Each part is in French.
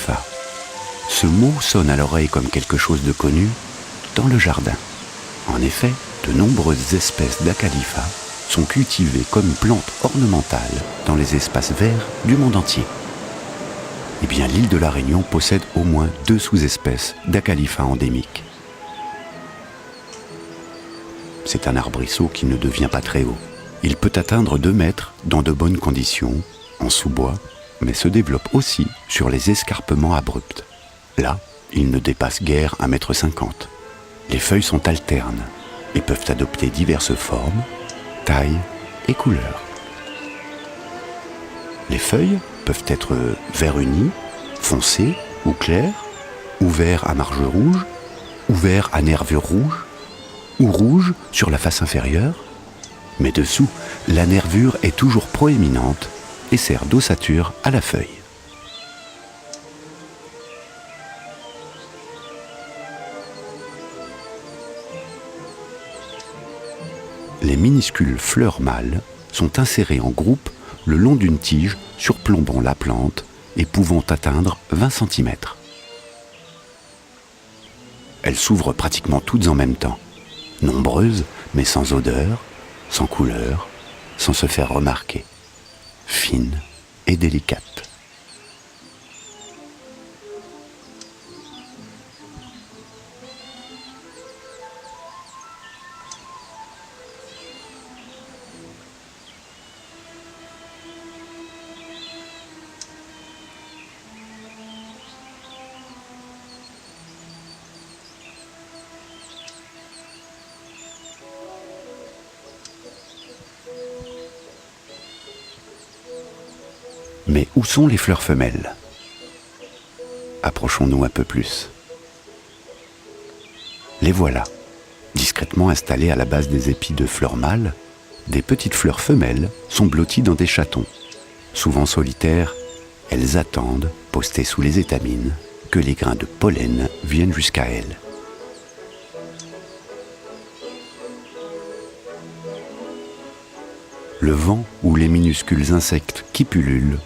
d'Acalypha. Ce mot sonne à l'oreille comme quelque chose de connu dans le jardin. En effet, de nombreuses espèces d'Acalypha sont cultivées comme plantes ornementales dans les espaces verts du monde entier. Eh bien, l'île de la Réunion possède au moins 2 sous-espèces d'Acalypha endémiques. C'est un arbrisseau qui ne devient pas très haut. Il peut atteindre 2 mètres dans de bonnes conditions, en sous-bois, mais se développe aussi sur les escarpements abrupts. Là, il ne dépasse guère 1,50 m. Les feuilles sont alternes et peuvent adopter diverses formes, tailles et couleurs. Les feuilles peuvent être vert uni, foncé ou clair, ou vert à marge rouge, ou vert à nervures rouges, ou rouge sur la face inférieure, mais dessous, la nervure est toujours proéminente et sert d'ossature à la feuille. Les minuscules fleurs mâles sont insérées en groupe le long d'une tige surplombant la plante et pouvant atteindre 20 cm. Elles s'ouvrent pratiquement toutes en même temps, nombreuses mais sans odeur, sans couleur, sans se faire remarquer, fines et délicates. Mais où sont les fleurs femelles? Approchons-nous un peu plus. Les voilà, discrètement installées à la base des épis de fleurs mâles. Des petites fleurs femelles sont blotties dans des chatons. Souvent solitaires, elles attendent, postées sous les étamines, que les grains de pollen viennent jusqu'à elles. Le vent ou les minuscules insectes qui pullulent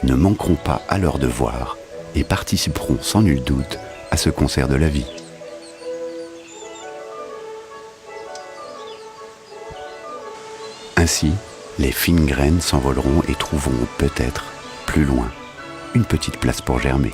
ne manqueront pas à leur devoir et participeront sans nul doute à ce concert de la vie. Ainsi, les fines graines s'envoleront et trouveront peut-être, plus loin, une petite place pour germer.